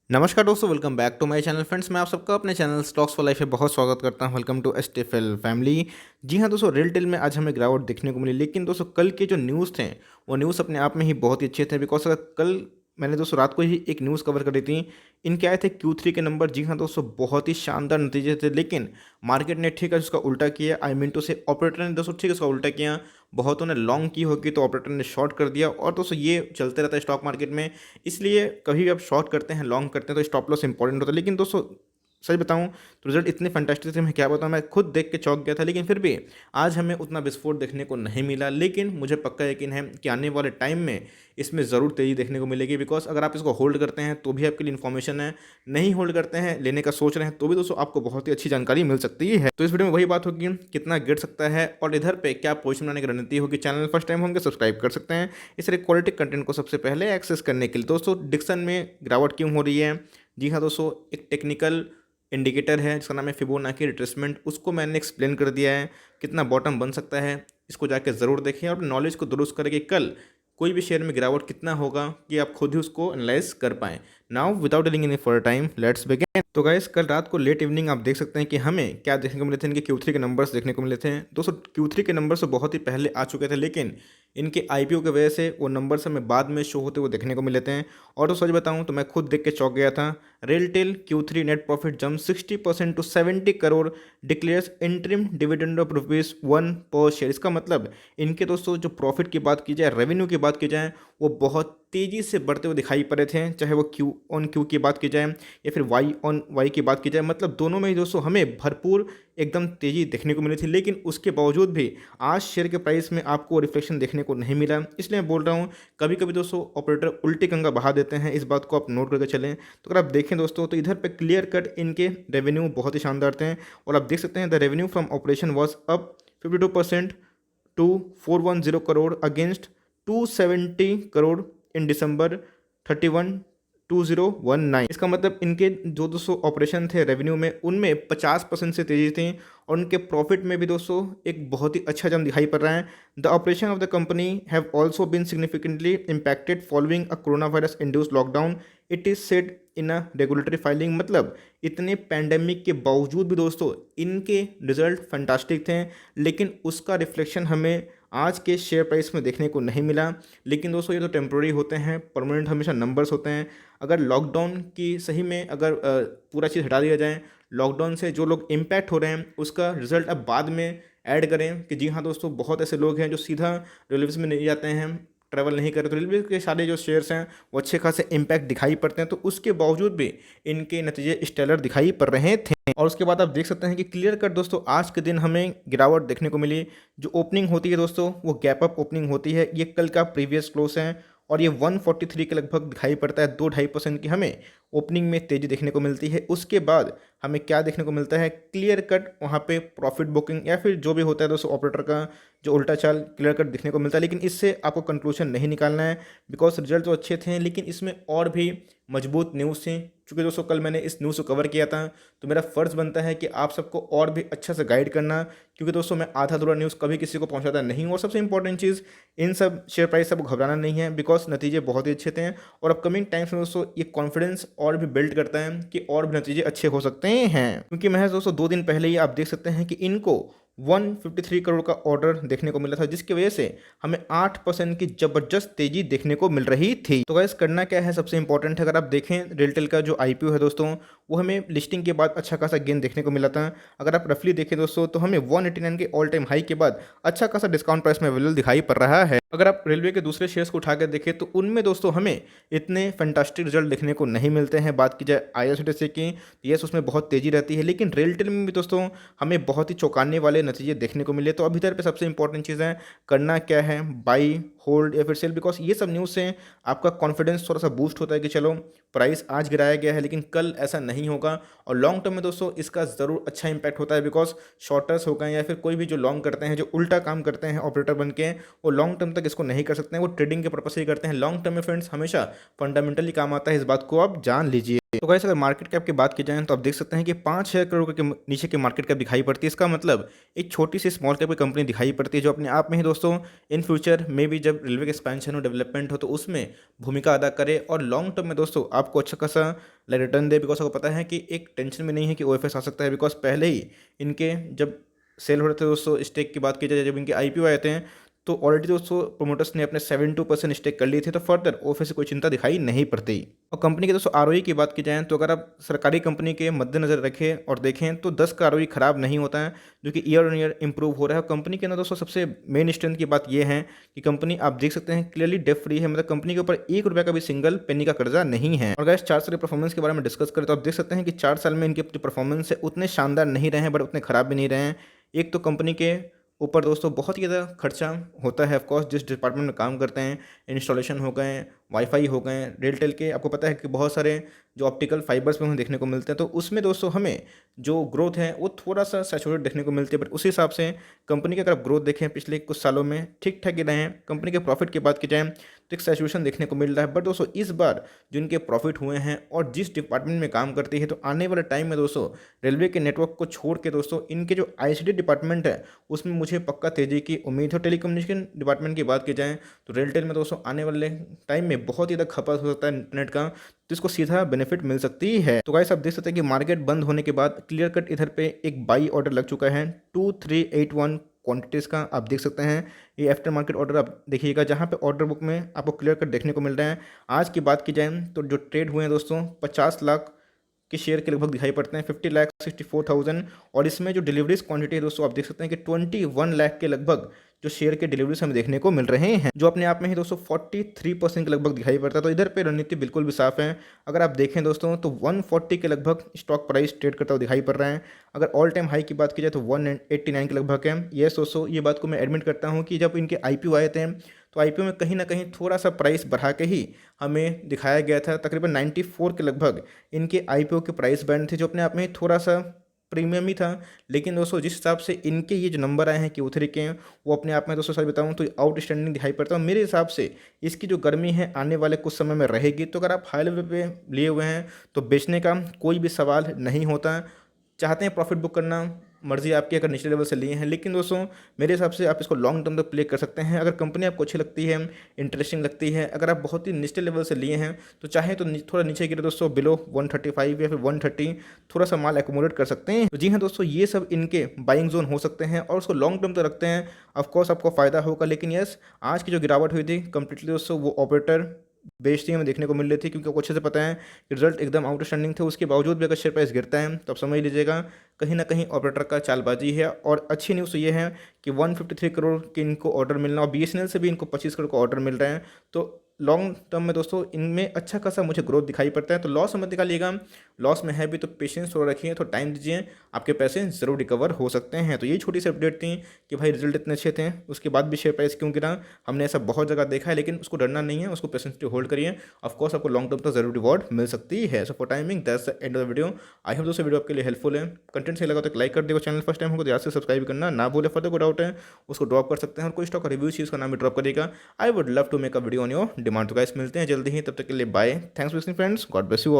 नमस्कार दोस्तों, welcome back to my channel friends. मैं आप सबका अपने चैनल स्टॉक्स फॉर लाइफ में बहुत स्वागत करता हूं। Welcome to STFL family. जी हां दोस्तों, रिटेल में आज हमें गिरावट देखने को मिली, लेकिन दोस्तों कल के जो न्यूज़ थे वो न्यूज़ अपने आप में ही बहुत ही अच्छे थे। बिकॉज अगर कल मैंने दोस्तों रात को ही एक न्यूज़ कवर करी थी, इनके आए थे Q3 के नंबर। जी हाँ दोस्तों, बहुत ही शानदार नतीजे थे, लेकिन मार्केट ने ठीक है उसका उल्टा किया। आई मीन टू से ऑपरेटर ने दोस्तों ठीक है उसका उल्टा किया। बहुतों ने लॉन्ग की होगी तो ऑपरेटर ने शॉर्ट कर दिया, और दोस्तों ये चलते रहता है स्टॉक मार्केट में। इसलिए कभी भी आप शॉर्ट करते हैं, लॉन्ग करते हैं, तो स्टॉप लॉस इंपॉर्टेंट होता है। लेकिन दोस्तों सच बताऊं तो रिजल्ट इतने फैंटास्टिक थे, मैं क्या बताऊं, मैं खुद देख के चौंक गया था। लेकिन फिर भी आज हमें उतना विस्फोट देखने को नहीं मिला, लेकिन मुझे पक्का यकीन है कि आने वाले टाइम में इसमें ज़रूर तेज़ी देखने को मिलेगी। बिकॉज अगर आप इसको होल्ड करते हैं तो भी आपके लिए इन्फॉर्मेशन है, नहीं होल्ड करते हैं, लेने का सोच रहे हैं, तो भी दोस्तों आपको बहुत ही अच्छी जानकारी मिल सकती है। तो इस वीडियो में वही बात होगी, कितना गिर सकता है और इधर पे क्या पोजीशन बनाने की रणनीति होगी। चैनल फर्स्ट टाइम होंगे सब्सक्राइब कर सकते हैं इस तरह क्वालिटी कंटेंट को सबसे पहले एक्सेस करने के लिए। दोस्तों डिक्सन में गिरावट क्यों हो रही है? जी हाँ दोस्तों, एक टेक्निकल इंडिकेटर है जिसका नाम है फिबोनाची रिट्रेसमेंट, उसको मैंने एक्सप्लेन कर दिया है। कितना बॉटम बन सकता है इसको जाके ज़रूर देखें और अपने नॉलेज को दुरुस्त करके कल कोई भी शेयर में गिरावट कितना होगा कि आप खुद ही उसको एनालाइज कर पाएँ। Now without dealing any for time let's begin. तो गाइस, कल रात को लेट इवनिंग आप देख सकते हैं कि हमें क्या देखने को मिले थे। इनके Q3 के नंबर्स देखने को मिले थे। दोस्तों Q3 के नंबर्स तो बहुत ही पहले आ चुके थे, लेकिन इनके IPO की वजह से वो नंबर्स हमें बाद में शो होते हुए देखने को मिले थे। और तो सच बताऊं तो मैं खुद देख के चौंक गया था। RailTel Q3 net profit jumps 60% to 70 crore, declares interim dividend of ₹1 per share. इसका मतलब इनके दोस्तों जो प्रॉफिट की बात की जाए, रेवेन्यू की बात की जाए, वो बहुत तेज़ी से बढ़ते हुए दिखाई पड़े थे। चाहे वो Q-on-Q की बात की जाए या फिर Y-on-Y की बात की जाए, मतलब दोनों में ही दोस्तों हमें भरपूर एकदम तेज़ी देखने को मिली थी। लेकिन उसके बावजूद भी आज शेयर के प्राइस में आपको रिफ्लेक्शन देखने को नहीं मिला। इसलिए मैं बोल रहा हूँ, कभी कभी दोस्तों ऑपरेटर उल्टी गंगा बहा देते हैं, इस बात को आप नोट करके चलें। तो अगर आप देखें दोस्तों तो इधर पे क्लियर कट इनके रेवेन्यू बहुत ही शानदार थे, और आप देख सकते हैं the revenue from operation was up 52% to 410 crore against 270 crore in December 31, 2019। इसका मतलब इनके जो दोस्तों ऑपरेशन थे रेवेन्यू में, उनमें 50% से तेजी थी, और उनके प्रॉफिट में भी दोस्तों एक बहुत ही अच्छा जम दिखाई पड़ रहा है। The operation of the company have also been significantly impacted following a corona virus induced lockdown, it is said in a regulatory filing. मतलब इतने पैंडेमिक के बावजूद भी दोस्तों इनके रिजल्ट फैंटास्टिक थे, लेकिन उसका रिफ्लेक्शन हमें आज के शेयर प्राइस में देखने को नहीं मिला। लेकिन दोस्तों ये तो टेम्प्रोरी होते हैं, परमानेंट हमेशा नंबर्स होते हैं। अगर लॉकडाउन की सही में अगर पूरा चीज़ हटा दिया जाए, लॉकडाउन से जो लोग इम्पैक्ट हो रहे हैं उसका रिजल्ट अब बाद में ऐड करें कि जी हाँ दोस्तों, बहुत ऐसे लोग हैं जो सीधा रेलवेज में नहीं जाते हैं, ट्रैवल नहीं कर रहे, तो रेलवे के सारे जो शेयर्स हैं वो अच्छे खासे इम्पैक्ट दिखाई पड़ते हैं। तो उसके बावजूद भी इनके नतीजे स्टेलर दिखाई पड़ रहे थे। और उसके बाद आप देख सकते हैं कि क्लियर कट दोस्तों आज के दिन हमें गिरावट देखने को मिली। जो ओपनिंग होती है दोस्तों वो गैप अप ओपनिंग होती है। ये कल का प्रीवियस क्लोज है, और ये 143 के लगभग दिखाई पड़ता है। 2-2.5% की हमें ओपनिंग में तेज़ी देखने को मिलती है। उसके बाद हमें क्या देखने को मिलता है, क्लियर कट वहाँ पे प्रॉफिट बुकिंग या फिर जो भी होता है दोस्तों ऑपरेटर का जो उल्टा चाल क्लियर कट दिखने को मिलता है। लेकिन इससे आपको कंक्लूजन नहीं निकालना है, बिकॉज रिजल्ट तो अच्छे थे, लेकिन इसमें और भी मजबूत न्यूज़ थी। चूँकि दोस्तों कल मैंने इस न्यूज़ को कवर किया था, तो मेरा फ़र्ज़ बनता है कि आप सबको और भी अच्छा से गाइड करना, क्योंकि दोस्तों मैं आधा अधूरा न्यूज़ कभी किसी को पहुंचाता नहीं हूँ। और सबसे इंपॉर्टेंट चीज़, इन सब शेयर प्राइस सबको घबराना नहीं है, बिकॉज नतीजे बहुत ही अच्छे थे। और अपकमिंग टाइम्स में दोस्तों ये कॉन्फिडेंस और भी बिल्ड करता है कि और भी नतीजे अच्छे हो सकते हैं। क्योंकि महज दोस्तों 2 दिन पहले ही आप देख सकते हैं कि इनको 153 करोड़ का ऑर्डर देखने को मिला था, जिसकी वजह से हमें 8% की जबरदस्त तेजी देखने को मिल रही थी। तो गाइस करना क्या है, सबसे इंपॉर्टेंट है, अगर आप देखें रेलटेल का जो IPO है दोस्तों, वो हमें लिस्टिंग के बाद अच्छा खासा गेन देखने को मिला था। अगर आप रफली देखें दोस्तों तो हमें 189 के ऑल टाइम हाई के बाद अच्छा खासा डिस्काउंट प्राइस में अवेलेबल दिखाई पड़ रहा है। अगर आप रेलवे के दूसरे शेयर्स को उठा कर देखें तो उनमें दोस्तों हमें इतने फैंटास्टिक रिजल्ट देखने को नहीं मिलते हैं। बात की जाए IRCTC की, यस उसमें बहुत तेज़ी रहती है, लेकिन रेलटेल में भी दोस्तों हमें बहुत ही चौंकाने वाले नतीजे देखने को मिले। तो अभी इधर पे सबसे इंपॉर्टेंट चीज़ है, करना क्या है, बाई होल्ड या फिर सेल, बिकॉज ये सब न्यूज़ से आपका कॉन्फिडेंस थोड़ा सा बूस्ट होता है कि चलो प्राइस आज गिराया गया है लेकिन कल ऐसा नहीं होगा। और लॉन्ग टर्म में दोस्तों इसका ज़रूर अच्छा इंपैक्ट होता है, बिकॉज शॉर्टर्स हो गए या फिर कोई भी जो लॉन्ग करते हैं, जो उल्टा काम करते हैं ऑपरेटर बन के, वो लॉन्ग टर्म तक इसको नहीं कर सकते हैं, वो ट्रेडिंग के पर्पज से ही करते हैं। लॉन्ग टर्म में फ्रेंड्स हमेशा फंडामेंटली काम आता है, इस बात को आप जान लीजिए। तो गाइस अगर मार्केट कैप की बात की जाए तो आप देख सकते हैं कि 5,000 करोड़ के नीचे की मार्केट कैप दिखाई पड़ती है। इसका मतलब एक छोटी सी स्मॉल कैप की कंपनी दिखाई पड़ती है, जो अपने आप में ही दोस्तों इन फ्यूचर में भी जब रेलवे का एक्सपेंशन हो, डेवलपमेंट हो, तो उसमें भूमिका अदा करे और लॉन्ग टर्म में दोस्तों आपको अच्छा खासा रिटर्न दे। बिकॉज आपको पता है कि एक टेंशन भी नहीं है कि ओएफएस आ सकता है, बिकॉज पहले ही इनके जब सेल हो रहे थे दोस्तों, स्टेक की बात की जाए, जब इनके आईपीओ आए थे तो ऑलरेडी दोस्तों प्रोमोटर्स ने अपने 72% स्टेक कर लिए थे, तो फर्दर ओएफएस से कोई चिंता दिखाई नहीं पड़ती। और कंपनी के दोस्तों आरओई की बात की जाए तो अगर आप सरकारी कंपनी के मद्देनजर रखें और देखें तो 10 का आरओई खराब नहीं होता है, जो कि ईयर ऑन ईयर इंप्रूव हो रहा है। और कंपनी के अंदर दोस्तों सबसे मेन स्ट्रेंथ की बात यह है कि कंपनी आप देख सकते हैं क्लियरली डेट फ्री है, मतलब कंपनी के ऊपर ₹1 का भी सिंगल पेनी का कर्जा नहीं है। और गाइस 4 साल के परफॉर्मेंस के बारे में डिस्कस करें तो आप देख सकते हैं कि 4 साल में इनके परफॉर्मेंस है उतने शानदार नहीं रहे हैं, बट उतने खराब भी नहीं रहे हैं। एक तो कंपनी के ऊपर दोस्तों बहुत ही ज़्यादा खर्चा होता है, ऑफकोर्स जिस डिपार्टमेंट में काम करते हैं, इंस्टॉलेशन हो गए, वाईफाई हो गए, रेलटेल के आपको पता है कि बहुत सारे जो ऑप्टिकल फाइबर्स में हमें देखने को मिलते हैं, तो उसमें दोस्तों हमें जो ग्रोथ है वो थोड़ा सा सैचुरेट देखने को मिलती है। बट उस हिसाब से कंपनी की अगर आप ग्रोथ देखें पिछले कुछ सालों में ठीक ठाक ही रहे हैं। कंपनी के प्रॉफिट की बात की जाए तो एक सैचुरेशन देखने को मिल रहा है। बट दोस्तों इस बार जो इनके प्रॉफिट हुए हैं और जिस डिपार्टमेंट में काम करती है, तो आने वाले टाइम में दोस्तों रेलवे के नेटवर्क को छोड़ के दोस्तों इनके जो आईसीटी डिपार्टमेंट है उसमें मुझे पक्का तेजी की उम्मीद है। टेलीकम्युनिकेशन डिपार्टमेंट की बात की जाए तो रेलटेल में दोस्तों आने वाले टाइम में बहुत ही ज़्यादा खपत हो सकता है इंटरनेट का, तो इसको सीधा बेनिफिट मिल सकती है। तो गाइस आप देख सकते हैं कि मार्केट बंद होने के बाद क्लियर कट इधर पे एक बाई ऑर्डर लग चुका है 2381 क्वांटिटीज़ का। आप देख सकते हैं ये आफ्टर मार्केट ऑर्डर आप देखिएगा, जहाँ पे ऑर्डर बुक में आपको क्लियर कट देखने को मिल रहा है। आज की बात की जाए तो जो ट्रेड हुए हैं दोस्तों 50 लाख के शेयर के लगभग दिखाई पड़ते हैं, 50,64,000। और इसमें जो डिलीवरीज क्वांटिटी है दोस्तों आप देख सकते हैं कि 21 लाख के लगभग जो शेयर के डिलीवरीज हमें देखने को मिल रहे हैं, जो अपने आप में ही दोस्तों 43% के लगभग दिखाई पड़ता है। तो इधर पे रणनीति बिल्कुल भी साफ है। अगर आप देखें दोस्तों तो 140 के लगभग स्टॉक प्राइस ट्रेड करता हुआ दिखाई पड़ रहा है। अगर ऑल टाइम हाई की बात की जाए तो 189 के लगभग है। ये दोस्तों ये बात को मैं एडमिट करता हूँ कि जब इनके आईपीओ आए थे तो आईपीओ में कहीं ना कहीं थोड़ा सा प्राइस बढ़ा के ही हमें दिखाया गया था। तकरीबन 94 के लगभग इनके आईपीओ के प्राइस बैंड थे, जो अपने आप में थोड़ा सा प्रीमियम ही था। लेकिन दोस्तों जिस हिसाब से इनके ये जो नंबर आए हैं कि उतरे के हैं, वो अपने आप में दोस्तों सच बताऊं तो आउटस्टैंडिंग दिखाई पड़ता है। मेरे हिसाब से इसकी जो गर्मी है आने वाले कुछ समय में रहेगी। तो अगर आप हाई लेवल पे लिए हुए हैं तो बेचने का कोई भी सवाल नहीं होता। चाहते हैं प्रॉफिट बुक करना, मर्जी आपकी, अगर निचले लेवल से लिए हैं। लेकिन दोस्तों मेरे हिसाब से आप इसको लॉन्ग टर्म तक प्ले कर सकते हैं। अगर कंपनी आपको अच्छी लगती है, इंटरेस्टिंग लगती है, अगर आप बहुत ही निचले लेवल से लिए हैं तो चाहे तो थोड़ा नीचे गिरे दोस्तों बिलो 135 या फिर 130 थोड़ा सा माल एकोमोडेट कर सकते हैं। तो जी हाँ दोस्तों ये सब इनके बाइंग जोन हो सकते हैं और उसको लॉन्ग टर्म तक रखते हैं। ऑफकोर्स आपको फायदा होगा। लेकिन यस आज की जो गिरावट हुई थी कंप्लीटली दोस्तों वो ऑपरेटर बेचती हमें देखने को मिल रही थी, क्योंकि आपको अच्छे से पता है कि रिजल्ट एकदम आउटस्टैंडिंग थे। उसके बावजूद भी अगर शेयर प्राइस गिरता है तो आप समझ लीजिएगा कहीं ना कहीं ऑपरेटर का चालबाजी है। और अच्छी न्यूज़ तो ये है कि 153 करोड़ के इनको ऑर्डर मिलना और बीएसएनएल से भी इनको 25 करोड़ का ऑर्डर मिल रहे हैं। तो लॉन्ग टर्म में दोस्तों इनमें अच्छा खासा मुझे ग्रोथ दिखाई पड़ता है। तो लॉस मत निकालिएगा, लॉस में है भी तो पेशेंस थोड़ा रखिए, तो टाइम दीजिए, आपके पैसे ज़रूर रिकवर हो सकते हैं। तो ये छोटी सी अपडेट थी कि भाई रिजल्ट इतने अच्छे थे उसके बाद भी शेयर प्राइस क्यों गिरा। हमने ऐसा बहुत जगह देखा है, लेकिन उसको डरना नहीं है, उसको पेशेंसली होल्ड करिए। ऑफकोर्स आपको लॉन्ग टर्म तक जरूर रिवॉर्ड मिल सकती है। So for timing that's the end of the video. I hope दोस्तों वीडियो आपके लिए हेल्पफुल है। कंटेंट सही लगा तो लाइक कर देगा, चैनल फर्स्ट टाइम होगा तो याद से सब्सक्राइब करना ना भूले। फर्दर कोई डाउट है उसको ड्रॉप कर सकते हैं, और कोई स्टॉक का रिव्यू चीज़ का नाम भी ड्रॉप करेगा। I would love to make a video on your demand. तो गाइस मिलते हैं जल्दी ही, तब तक के लिए bye. Thanks for listening friends, God bless you all.